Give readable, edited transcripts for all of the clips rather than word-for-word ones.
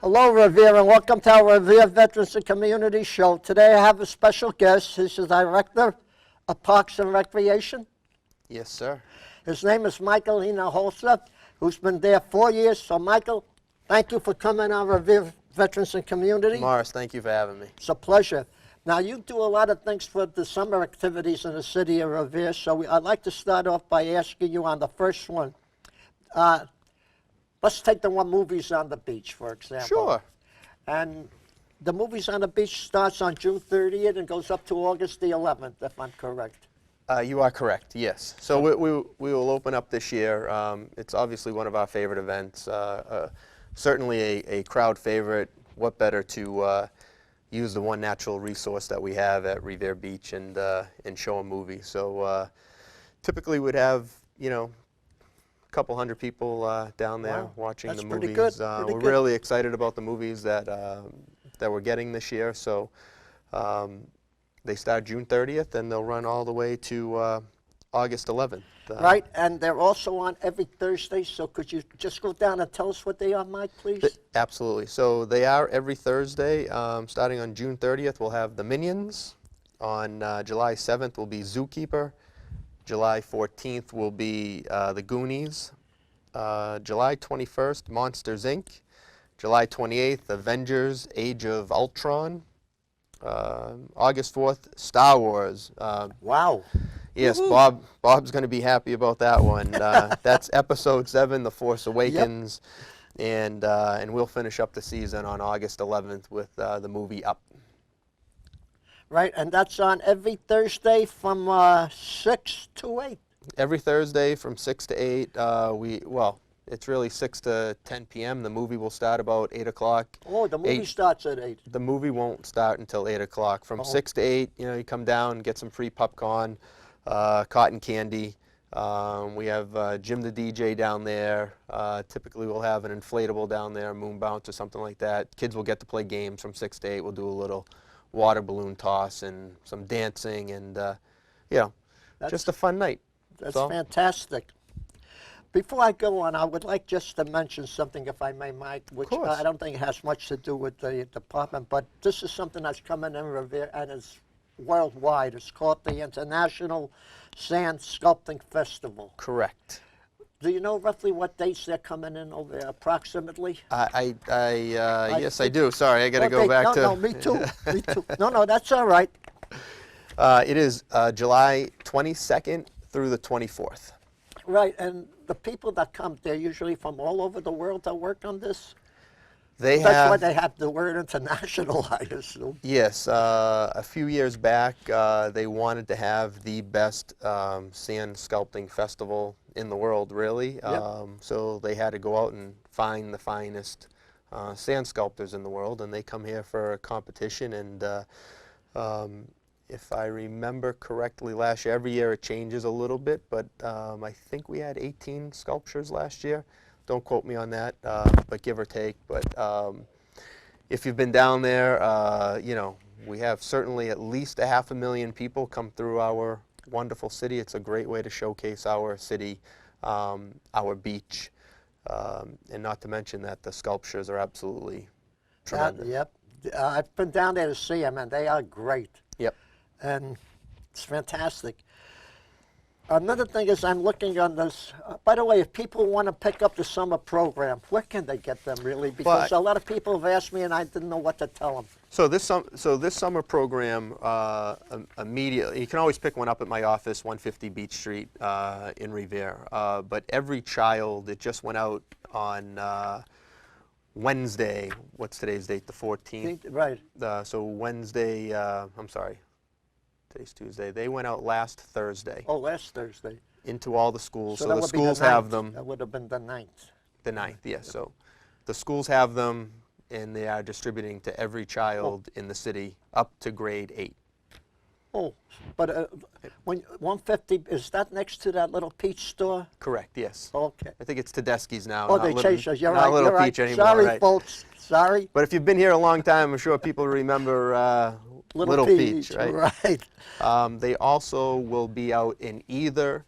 Hello, Revere, and welcome to our Revere Veterans and Community Show. Today I have a special guest. He's the Director of Parks and Recreation. Yes, sir. His name is Michael Hinojosa, who's been there 4 years. So, Michael, thank you for coming on Revere Veterans and Community. Morris, thank you for having me. It's a pleasure. Now, you do a lot of things for the summer activities in the city of Revere, so I'd like to start off by asking you on the first one. Let's take the one Movies on the Beach, for example. Sure. And the Movies on the Beach starts on June 30th and goes up to August the 11th, if I'm correct. You are correct, yes. So we will open up this year. It's obviously one of our favorite events. Certainly a crowd favorite. What better to use the one natural resource that we have at Revere Beach and show a movie. So typically we'd have, a couple hundred people down there watching the movies. That's pretty good. We're really excited about the movies that we're getting this year. So they start June 30th and they'll run all the way to August 11th. Right, and they're also on every Thursday, so could you just go down and tell us what they are, Mike, please? Absolutely. So they are every Thursday. Starting on June 30th, we'll have the Minions. On July 7th will be Zookeeper. July 14th will be the Goonies. July 21st, Monsters, Inc. July 28th, Avengers, Age of Ultron. August 4th, Star Wars. Wow. Yes, Bob's going to be happy about that one. That's Episode 7, The Force Awakens. Yep. And we'll finish up the season on August 11th with the movie Up. Right, and that's on every Thursday from 6 to 8. Every Thursday from 6 to 8. It's really 6 to 10 p.m. The movie will start about 8 o'clock. Oh, the movie starts at 8. The movie won't start until 8 o'clock. From 6 to 8, you come down, get some free popcorn, cotton candy. We have Jim the DJ down there. Typically we'll have an inflatable down there, moon bounce or something like that. Kids will get to play games from 6 to 8. We'll do a little water balloon toss and some dancing and, just a fun night. That's fantastic. Before I go on, I would like just to mention something, if I may, Mike, which I don't think has much to do with the department, but this is something that's coming in Revere and is worldwide. It's called the International Sand Sculpting Festival. Correct. Do you know roughly what dates they're coming in over there, approximately? Yes, I do. Sorry, I got to go back to... No, me too. Me too. No, that's all right. It is July 22nd through the 24th. Right, and the people that come, they're usually from all over the world that work on this? That's why they have the word international, I assume. Yes, a few years back, they wanted to have the best sand sculpting festival in the world, really. Yep. So they had to go out and find the finest sand sculptors in the world, and they come here for a competition. And if I remember correctly, last year, every year it changes a little bit, but I think we had 18 sculptures last year. Don't quote me on that, but give or take. But if you've been down there, we have certainly at least 500,000 people come through our wonderful city. It's a great way to showcase our city, our beach, and not to mention that the sculptures are absolutely tremendous. Yep. I've been down there to see them, and they are great. Yep. And it's fantastic. Another thing is I'm looking on this. By the way, if people want to pick up the summer program, where can they get them, really? Because a lot of people have asked me, and I didn't know what to tell them. So this summer program, immediately, you can always pick one up at my office, 150 Beach Street in Revere. But every child, it just went out on Wednesday. What's today's date? The 14th. Right. So Wednesday. I'm sorry. Today's Tuesday. They went out last Thursday. Oh, last Thursday. Into all the schools. So the schools have them. That would have been the 9th. The 9th, yes. So the schools have them, and they are distributing to every child in the city up to grade 8. Oh, but when 150, is that next to that little peach store? Correct, yes. Okay. I think it's Tedeschi's now. Oh, they changed us. You're right. Not Little You're Peach right. anymore. Sorry, right. folks. Sorry. But if you've been here a long time, I'm sure people remember Little Peach, right? Right. They also will be out in either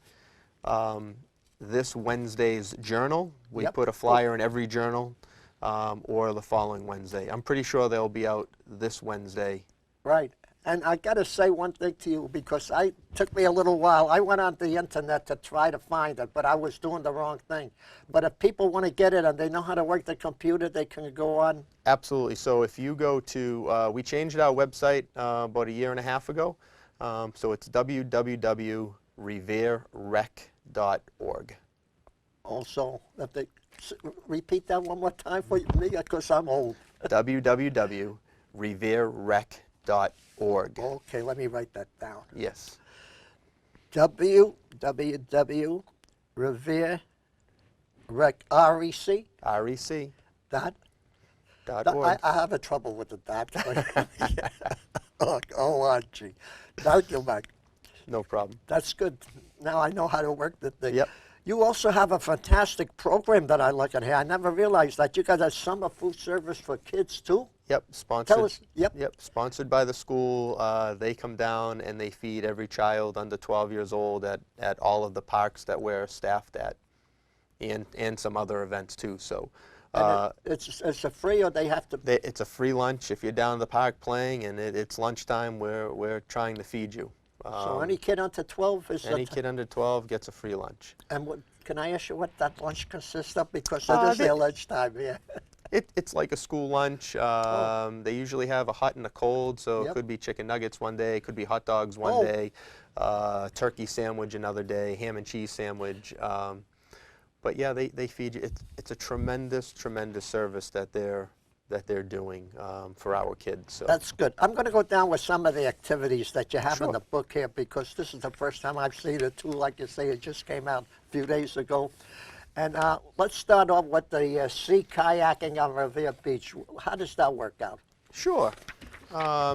this Wednesday's journal. We put a flyer in every journal. or the following Wednesday. I'm pretty sure they'll be out this Wednesday. Right. And I got to say one thing to you, because it took me a little while. I went on the internet to try to find it, but I was doing the wrong thing. But if people want to get it and they know how to work the computer, they can go on. Absolutely. So if you go to, we changed our website about a year and a half ago. So it's www.revererec.org. Also, if they repeat that one more time for me, because I'm old. www.revererec.org. Okay, let me write that down. Yes. www.revere REC REC. dot. .org. I have a trouble with the dot. O-R-G. Thank you, Mike. No problem. That's good. Now I know how to work the thing. Yep. You also have a fantastic program that I look at here. I never realized that you got a summer food service for kids too. Yep, sponsored. Tell us. Yep. Yep, sponsored by the school. They come down and they feed every child under 12 years old at all of the parks that we're staffed at, and some other events too. So. It's a free, or they have to? It's a free lunch if you're down in the park playing, and it's lunchtime. We're trying to feed you. So any kid under 12 is any kid under 12 gets a free lunch. And what, can I ask you what that lunch consists of? Because it is their lunchtime, yeah. It's like a school lunch. They usually have a hot and a cold, so it could be chicken nuggets one day, it could be hot dogs one day, turkey sandwich another day, ham and cheese sandwich. But yeah, they feed you. It's a tremendous, tremendous service that they're doing for our kids. So. That's good. I'm going to go down with some of the activities that you have in the book here, because this is the first time I've seen it too. Like you say, it just came out a few days ago. And let's start off with the sea kayaking on Revere Beach. How does that work out? Sure.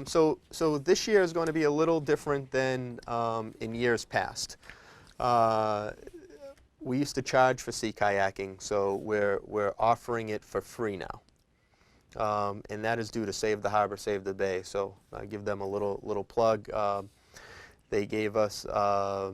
So this year is going to be a little different than in years past. We used to charge for sea kayaking, so we're offering it for free now. And that is due to Save the Harbor, Save the Bay. So I give them a little plug. They gave us a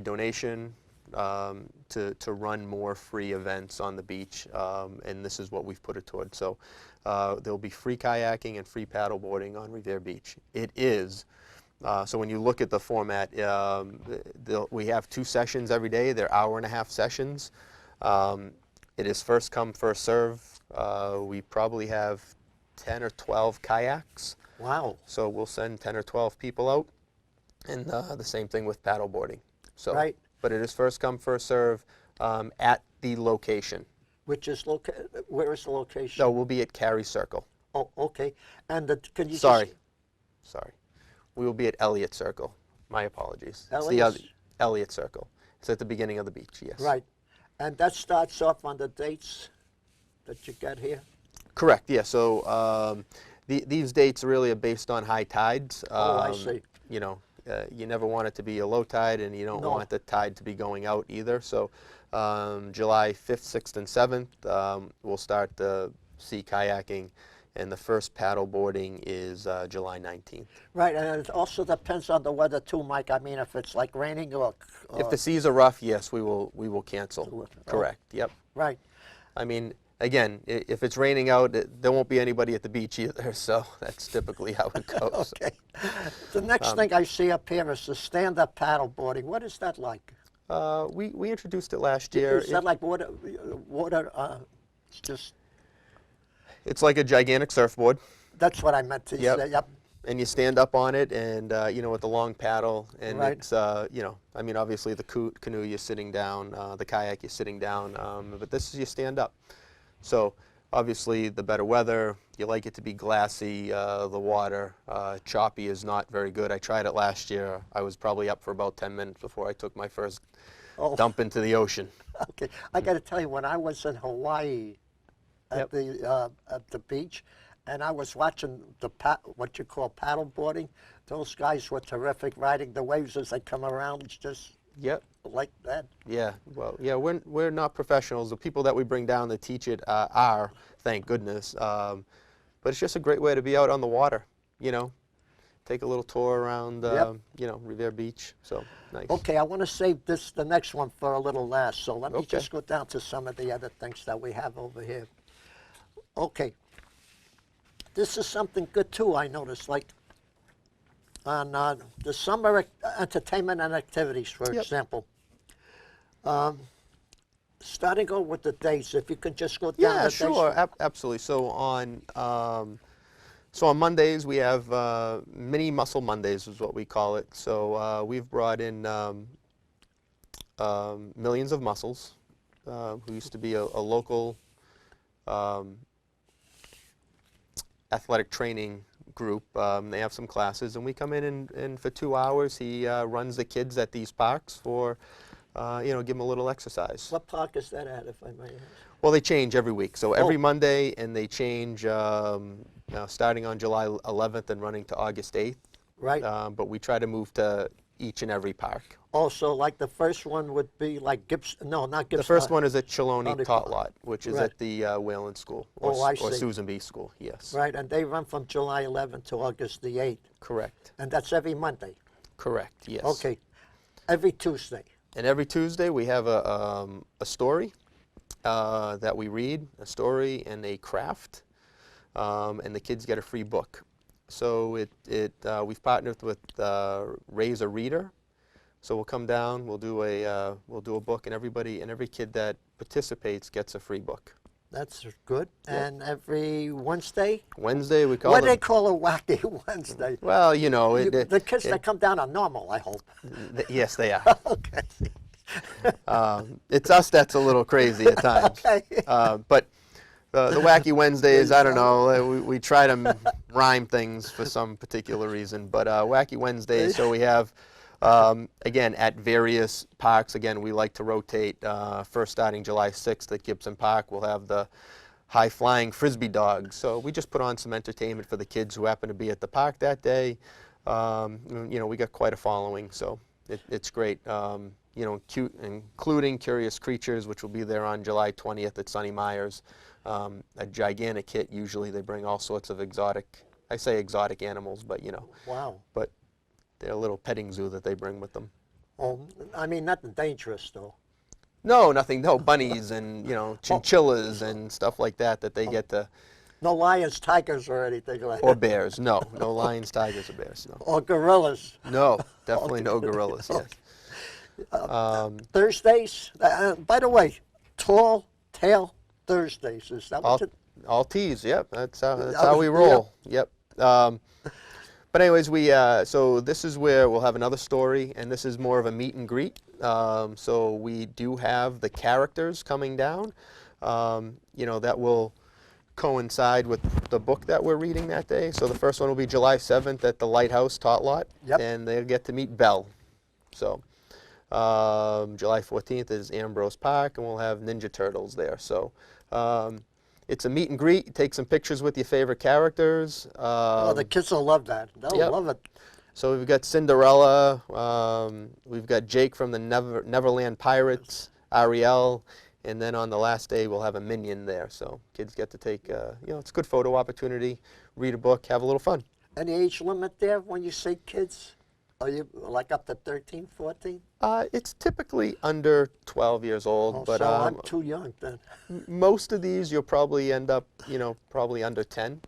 donation to run more free events on the beach, and this is what we've put it towards. So there'll be free kayaking and free paddleboarding on Revere Beach. It is. So when you look at the format, we have 2 sessions every day. They're hour-and-a-half sessions. It is first come, first serve. We probably have 10 or 12 kayaks. Wow. So we'll send 10 or 12 people out, and the same thing with paddleboarding. So, right. But it is first come, first serve at the location. Which is where is the location? No, we'll be at Cary Circle. Oh, okay. And can you Sorry. We will be at Elliott Circle. My apologies. It's the Elliott Circle. It's at the beginning of the beach, yes. Right. And that starts off on the dates that you got here? Correct, yeah. So these dates really are based on high tides. I see. You know, you never want it to be a low tide, and you don't want the tide to be going out either. So July 5th, 6th, and 7th, we'll start the sea kayaking. And the first paddle boarding is July 19th. Right, and it also depends on the weather too, Mike. I mean, if it's like raining or if the seas are rough, yes, we will cancel. Correct. Yep. Right. I mean, again, if it's raining out, there won't be anybody at the beach either. So that's typically how it goes. Okay. The next thing I see up here is the stand-up paddle boarding. What is that like? We introduced it last year. Is that like water? It's just. It's like a gigantic surfboard. That's what I meant to say. Yep. And you stand up on it, and with the long paddle, and it's I mean, obviously the canoe you're sitting down, the kayak you're sitting down, but this is you stand up. So obviously the better weather, you like it to be glassy. The water, choppy is not very good. I tried it last year. I was probably up for about 10 minutes before I took my first dump into the ocean. Okay, I got to tell you, when I was in Hawaii, at the beach, and I was watching what you call paddle boarding. Those guys were terrific, riding the waves as they come around. It's just like that. Yeah, well, yeah, we're not professionals. The people that we bring down that teach it are, thank goodness. But it's just a great way to be out on the water. Take a little tour around, Revere Beach. So nice. Okay, I want to save the next one for a little last. So let me just go down to some of the other things that we have over here. Okay. This is something good too, I noticed, like on the summer entertainment and activities, for Yep. example. Starting over with the dates, if you could just go down Yeah, the sure, dates. absolutely. So on Mondays we have mini muscle Mondays is what we call it. So we've brought in Millions of Muscles, who used to be a local athletic training group. They have some classes, and we come in and for 2 hours he runs the kids at these parks for, give them a little exercise. What park is that at, if I may ask? Well, they change every week. So every Oh. Monday, and they change starting on July 11th and running to August 8th. Right. But we try to move to each and every park. Also, like the first one would be like Gibson, no, not Gibson. The first one is at Chiloney Chiloney Tot Park. Lot, which is Right. at the Whalen School, Oh, I or see. Susan B. School, yes. Right, and they run from July 11th to August the 8th. Correct. And that's every Monday. Correct, yes. Okay. Every Tuesday. And every Tuesday we have a story that we read, a story and a craft, and the kids get a free book. So we've partnered with Raise a Reader. So we'll come down, we'll do a book, and every kid that participates gets a free book. That's good. Yep. And every Wednesday? Wednesday we call What do them. they call a wacky Wednesday? Well, you know, The kids that come down are normal, I hope. yes, they are. Okay. It's us that's a little crazy at times. Okay. But the Wacky Wednesdays, I don't know, we try to rhyme things for some particular reason. But Wacky Wednesdays, so we have, again, at various parks, again, we like to rotate. First starting July 6th at Gibson Park, we'll have the high-flying Frisbee dogs. So we just put on some entertainment for the kids who happen to be at the park that day. We got quite a following, so it's great. Including Curious Creatures, which will be there on July 20th at Sonny Myers. A gigantic hit. Usually they bring all sorts of exotic animals, but Wow. but they're a little petting zoo that they bring with them. Oh, I mean, nothing dangerous, though. No, nothing, no bunnies and, chinchillas and stuff like that they get to, No lions, tigers, or anything like or that. bears. No lions, tigers, or bears, no. Or gorillas. No, definitely no gorillas, yes. Thursdays, by the way, Tall Tale Thursdays. Is that what All T's, yep. That's how was- we roll. Yep. But anyways, so this is where we'll have another story, and this is more of a meet and greet. So we do have the characters coming down. That will coincide with the book that we're reading that day. So the first one will be July 7th at the Lighthouse Tot Lot, Yep. and they'll get to meet Belle. So July 14th is Ambrose Park, and we'll have Ninja Turtles there. So it's a meet and greet. Take some pictures with your favorite characters. Oh, the kids will love that. They'll Yep. love it. So we've got Cinderella, we've got Jake from the Neverland Pirates, Ariel, and then on the last day we'll have a Minion there. So kids get to take, it's a good photo opportunity, read a book, have a little fun. Any age limit there when you say kids? Are you like up to 13, 14? It's typically under 12 years old, Oh, but so I'm too young then. most of these you'll probably end up, probably under 10.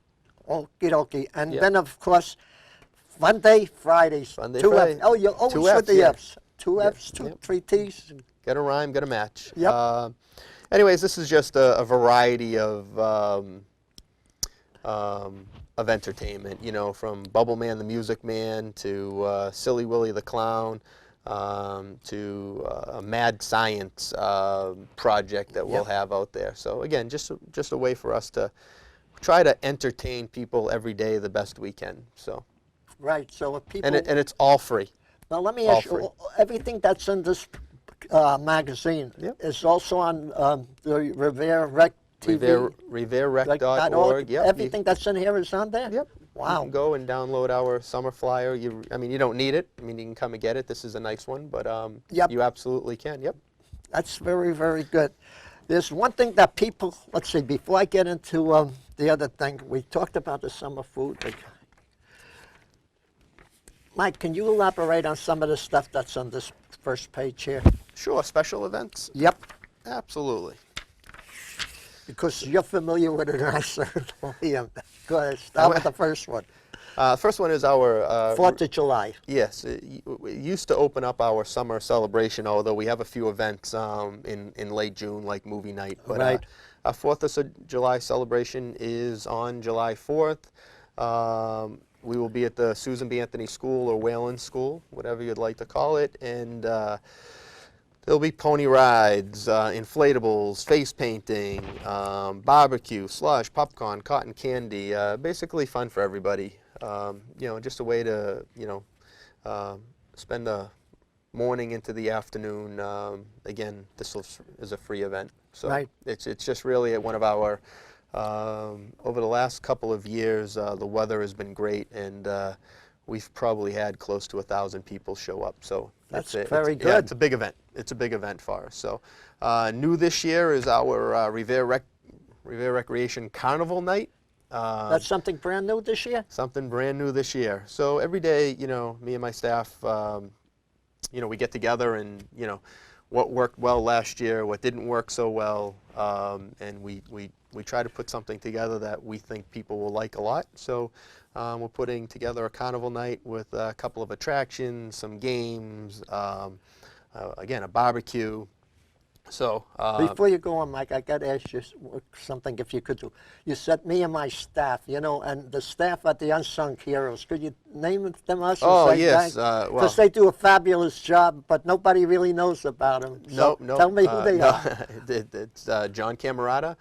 Okie dokie. And Yeah. then, of course, Monday, Fridays. Monday, two Friday. F's. Oh, you're always Two with F's, the yeah. F's. Two Yep, F's, yep. 3 T's. Get a rhyme, get a match. Yep. Anyways, this is just a variety of entertainment, from Bubble Man the Music Man to Silly Willy the Clown to a mad science project that we'll Yep. have out there. So again, just a way for us to try to entertain people every day the best we can. So Right. So if people. and it's all free. Now, let me all ask you, free. everything that's in this magazine Yep. is also on the Revere Rec TV? RevereRec.org. Yep. Everything that's in here is on there? Yep. Wow. You can go and download our summer flyer. You don't need it. You can come and get it. This is a nice one, but Yep. you absolutely can. Yep. That's very, very good. There's one thing that people, let's see, before I get into the other thing, we talked about the summer food. Mike, can you elaborate on some of the stuff that's on this first page here? Sure. Special events. Yep. Absolutely. Because you're familiar with it, and I certainly am. Go ahead, start with the first one. First one is our 4th of July. Yes, it used to open up our summer celebration, although we have a few events in late June, like movie night. But Right. our 4th of July celebration is on July 4th. We will be at the Susan B. Anthony School or Whalen School, whatever you'd like to call it, and there'll be pony rides, inflatables, face painting, barbecue, slush, popcorn, cotton candy, basically fun for everybody. You know, just a way to, you know, spend a morning into the afternoon. Again, this is a free event. So Right. it's just really one of our, over the last couple of years, the weather has been great, and we've probably had close to 1,000 people show up. So That's it's very Yeah, good. it's a big event. It's a big event for us. So new this year is our Revere Recreation Carnival Night. That's something brand new this year? Something brand new this year. So every day, you know, me and my staff, you know, we get together and, you know, what worked well last year, what didn't work so well, and we try to put something together that we think people will like a lot. So we're putting together a carnival night with a couple of attractions, some games, again, a barbecue. So Before you go on, Mike, I got to ask you something, if you could do. You said me and my staff, you know, and the staff at the Unsung Heroes. Could you name them us? Oh, yes. Because Well, they do a fabulous job, but nobody really knows about them. So no, tell me who they no. are. It's John Camerata,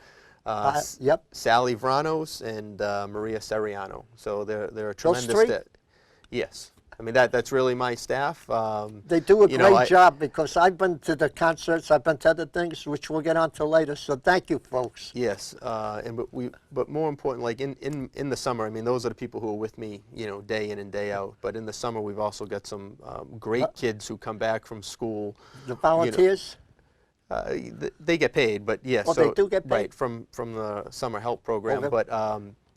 Yep. Sally Vranos, and Maria Seriano. So they're a tremendous. three? Yes, I mean that's really my staff. They do a you know, great job, because I've been to the concerts, I've been to other things, which we'll get on to later. So thank you, folks. Yes, but more important, like in the summer, I mean, those are the people who are with me, you know, day in and day out. But in the summer, we've also got some great kids who come back from school. The volunteers? They get paid, but yes. Oh, they do get paid? Right, from the summer help program. Okay. But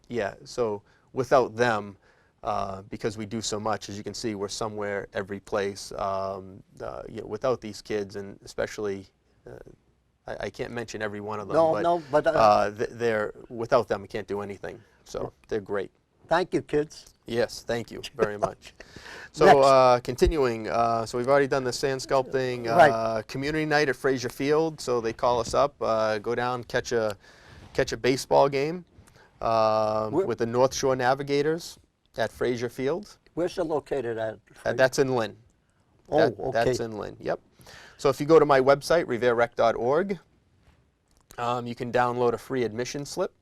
yeah, so without them, because we do so much, as you can see, we're somewhere every place. You know, without these kids, and especially, I can't mention every one of them. But they're without them, we can't do anything. So they're great. Thank you, kids. Yes, thank you very much. So continuing, so we've already done the sand sculpting, Right. community night at Frazier Field. So they call us up, go down, catch a baseball game with the North Shore Navigators at Frazier Field. Where's it located at? That's in Lynn. Oh, okay. That's in Lynn. Yep. So if you go to my website, revererec.org, you can download a free admission slip,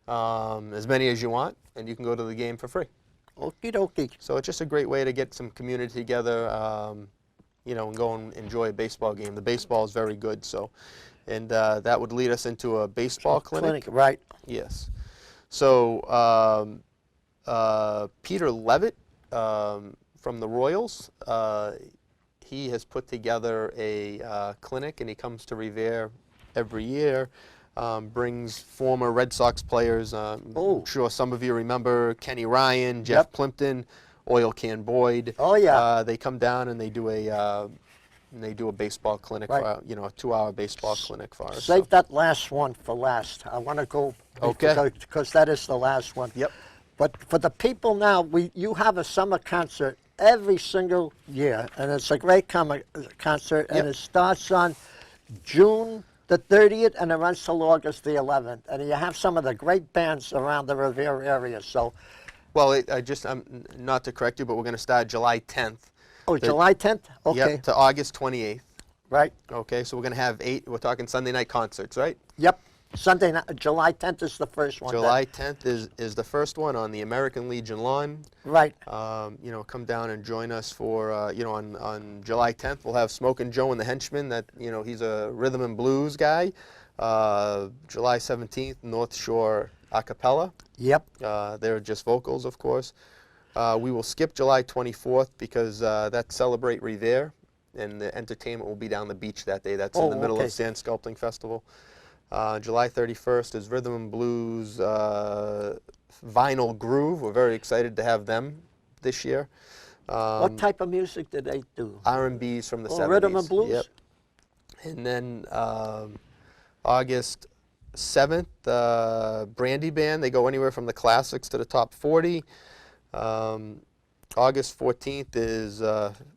as many as you want, and you can go to the game for free. Okie dokie. So it's just a great way to get some community together, you know, and go and enjoy a baseball game. The baseball is very good, so, and that would lead us into a baseball clinic. Right. Yes. So Peter Levitt from the Royals, he has put together a clinic, and he comes to Revere every year. Brings former Red Sox players. I'm sure some of you remember Kenny Ryan, Jeff Plimpton, Oil Can Boyd. Oh yeah. They come down and they do a baseball clinic, Right. you know, a 2-hour baseball clinic for us. Save that last one for last. I want to go Okay. because that is the last one. Yep. But for the people now, you have a summer concert every single year, and it's a great concert, and it starts on June the 30th, and it runs till August the 11th. And you have some of the great bands around the Revere area. So, Well, not to correct you, but we're going to start July 10th. oh, July 10th? Okay. Yep, to August 28th. Right. Okay, so we're going to have 8, we're talking Sunday night concerts, right? Yep. Sunday night, July 10th is the first one. July 10th is the first one on the American Legion lawn. Right. You know, come down and join us for, you know, on July 10th, we'll have Smokin' Joe and the Henchman. That, you know, he's a rhythm and blues guy. July 17th, North Shore a cappella. Yep. They're just vocals, of course. We will skip July 24th because that's Celebrate Revere, and the entertainment will be down the beach that day. That's in the middle of Sand Sculpting Festival. July 31st is Rhythm and Blues Vinyl Groove. We're very excited to have them this year. What type of music do they do? R&B's from the 70s. Rhythm and blues? Yep. And then August 7th, Brandy Band. They go anywhere from the classics to the top 40. August 14th is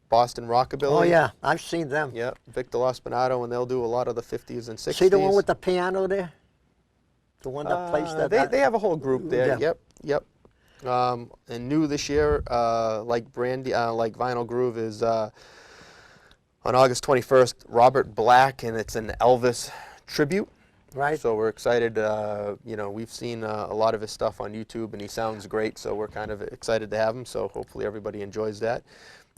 Boston Rockabilly. Oh yeah, I've seen them. Yep, Victor Lospinato, and they'll do a lot of the 50s and 60s. See the one with the piano there? The one that plays that? They have a whole group there. Yeah. Yep. And new this year, like Vinyl Groove, is on August 21st, Robert Black, and it's an Elvis tribute. Right. So we're excited. You know, we've seen a lot of his stuff on YouTube, and he sounds great. So we're kind of excited to have him. So hopefully everybody enjoys that.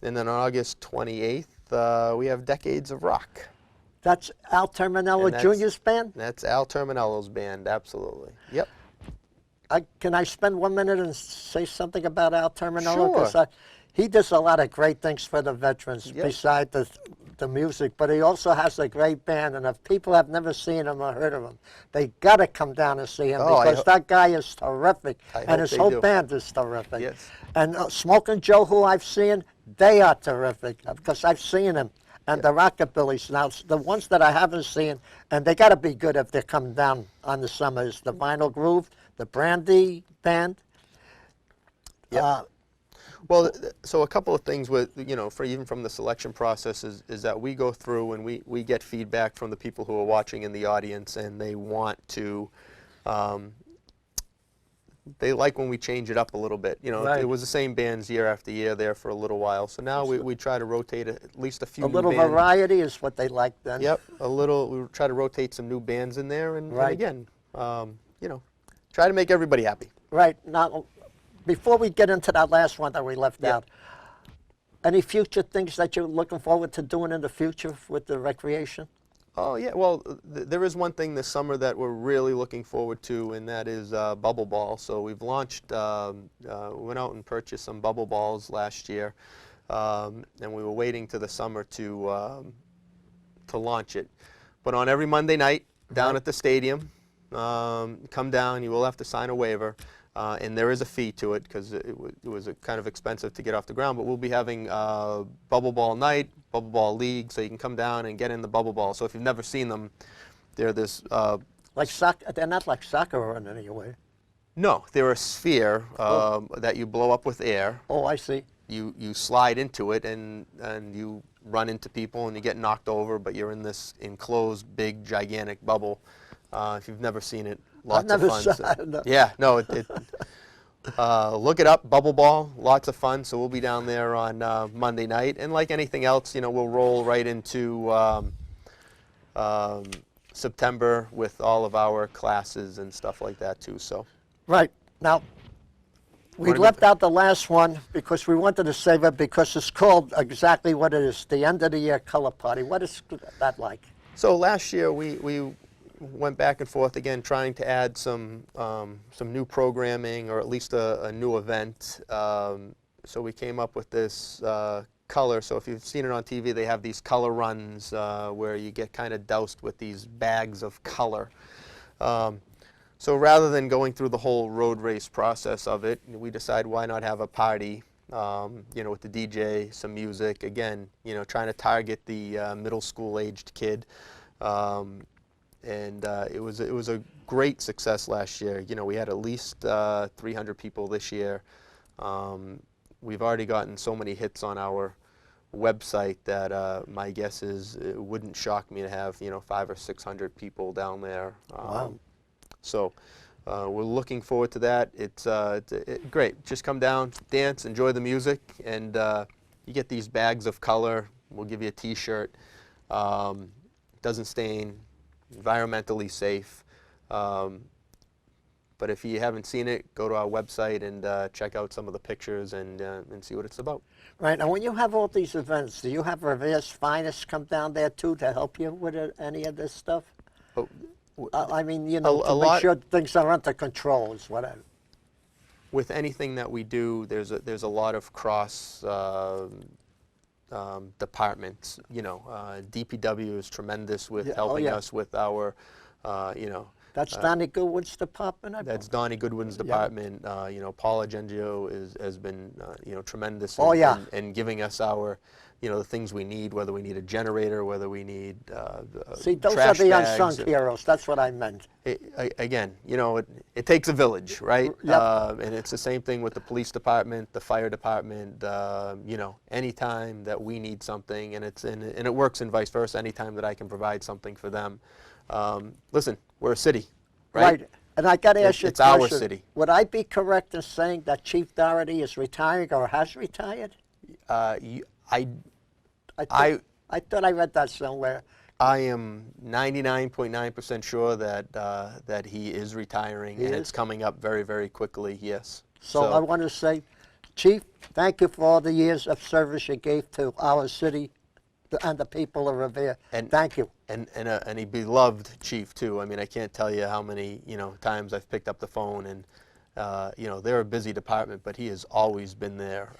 And then on August 28th, we have Decades of Rock. That's Al Terminello Jr.'s band? That's Al Terminello's band, absolutely. Yep. Can I spend 1 minute and say something about Al Terminello? Sure. He does a lot of great things for the veterans besides the music, but he also has a great band, and if people have never seen him or heard of him, they got to come down and see him because that guy is terrific, and his whole band is terrific. Yes. And Smokin' Joe, who I've seen, they are terrific because I've seen them. And the Rockabillys, now the ones that I haven't seen, and they got to be good if they're coming down on the summer, is the Vinyl Groove, the Brandy Band. Yeah. Well, so a couple of things with, you know, even from the selection process is that we go through and we get feedback from the people who are watching in the audience, and they want to, they like when we change it up a little bit. You know, it was the same bands year after year there for a little while. So now we try to rotate at least a few new little bands. variety is what they like then. Yep, we try to rotate some new bands in there, and again, you know, try to make everybody happy. Right. Now, before we get into that last one that we left out, any future things that you're looking forward to doing in the future with the recreation? Oh yeah, well, there is one thing this summer that we're really looking forward to, and that is bubble ball. So we've launched, went out and purchased some bubble balls last year, and we were waiting to the summer to launch it. But on every Monday night down at the stadium, come down, you will have to sign a waiver. And there is a fee to it because it was kind of expensive to get off the ground. But we'll be having bubble ball night, bubble ball league, so you can come down and get in the bubble ball. So if you've never seen them, they're this. Like soccer? They're not like soccer in any way. No, they're a sphere that you blow up with air. Oh, I see. You slide into it and you run into people and you get knocked over, but you're in this enclosed, big, gigantic bubble. If you've never seen it. Lots of fun. No. Yeah, no, look it up, Bubble Ball, lots of fun. So we'll be down there on Monday night. And like anything else, you know, we'll roll right into September with all of our classes and stuff like that too. So. Right. Now, we left out the last one because we wanted to save it because it's called exactly what it is, the end of the year color party. What is that like? So last year we went back and forth again, trying to add some new programming or at least a new event. So we came up with this color. So if you've seen it on TV, they have these color runs where you get kind of doused with these bags of color. So rather than going through the whole road race process of it, we decided why not have a party, you know, with the DJ, some music. Again, you know, trying to target the middle school aged kid. And it was a great success last year. You know, we had at least 300 people this year. We've already gotten so many hits on our website that my guess is it wouldn't shock me to have, you know, 500 or 600 people down there. Wow. So we're looking forward to that. It's great. Just come down, dance, enjoy the music, and you get these bags of color. We'll give you a T-shirt. Doesn't stain. Environmentally safe, but if you haven't seen it, go to our website and check out some of the pictures and see what it's about. Right, and when you have all these events, do you have Revere's Finest come down there too to help you with any of this stuff? Oh, I mean, you know, to make sure things are under control is what I... With anything that we do, there's a lot of cross departments. You know, DPW is tremendous with helping us with our, you know, That's Donnie Goodwin's department, I That's believe? Donnie Goodwin's department. You know, Paula Gengio has been, you know, tremendous Oh, yeah. in giving us our, you know, the things we need, whether we need a generator, whether we need See, those are trash the bags. unsung heroes. That's what I meant. Again, you know, it takes a village, right? Yep. And it's the same thing with the police department, the fire department. You know, anytime that we need something, and it works and vice versa. Anytime that I can provide something for them. Listen, we're a city, right? And I got to ask you a It's our question. city. Would I be correct in saying that Chief Doherty is retiring or has retired? I thought I read that somewhere. I am 99.9% sure that that he is retiring, and it's coming up very, very quickly. Yes. So I want to say, Chief, thank you for all the years of service you gave to our city and the people of Revere. And thank you. And a beloved chief too. I mean, I can't tell you how many, you know, times I've picked up the phone, and you know, they're a busy department, but he has always been there,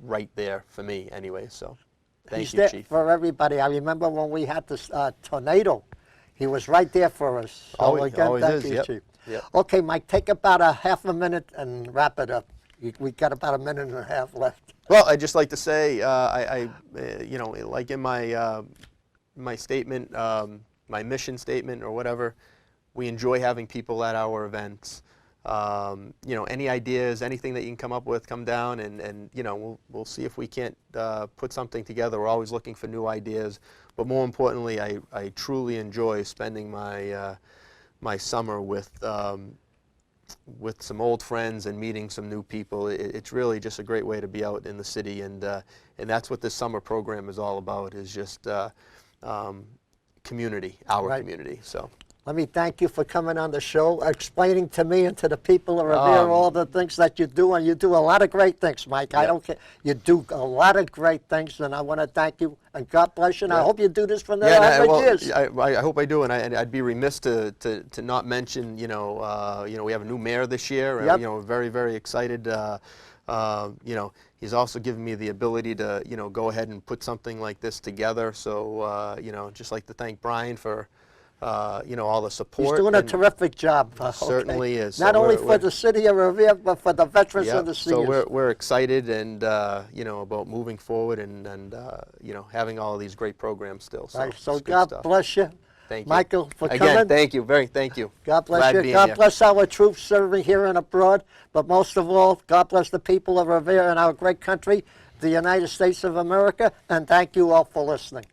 right there for me anyway. So thank He's you, there Chief. for everybody. I remember when we had this tornado, he was right there for us. So Always again, thank is. you, Yep. Chief. Yep. Okay, Mike, take about a half a minute and wrap it up. We got about a minute and a half left. Well, I'd just like to say, you know, like in my my statement, my mission statement or whatever, we enjoy having people at our events. You know, any ideas, anything that you can come up with, come down and you know, we'll see if we can't put something together. We're always looking for new ideas, but more importantly, I truly enjoy spending my my summer with some old friends and meeting some new people. It's really just a great way to be out in the city, and that's what this summer program is all about, is just community, our community. So let me thank you for coming on the show, explaining to me and to the people of Revere all the things that you do, and you do a lot of great things, Mike. I don't care. You do a lot of great things, and I want to thank you, and God bless you, and I hope you do this for another 100 years. I hope I do, and I'd be remiss to not mention, you know, we have a new mayor this year. Yep. You know, very, very excited. You know, he's also given me the ability to, you know, go ahead and put something like this together. So, you know, just like to thank Brian for, you know, all the support. He's doing a terrific job. Certainly is. Not So only for the city of Revere, but for the veterans yep. and the seniors. So we're excited and, you know, about moving forward and you know, having all of these great programs still. So, right. So it's good God stuff. bless you. Thank you. Michael, for Again, coming. thank you. Thank you. God bless Glad you. being God here. bless our troops serving here and abroad. But most of all, God bless the people of Revere and our great country, the United States of America. And thank you all for listening.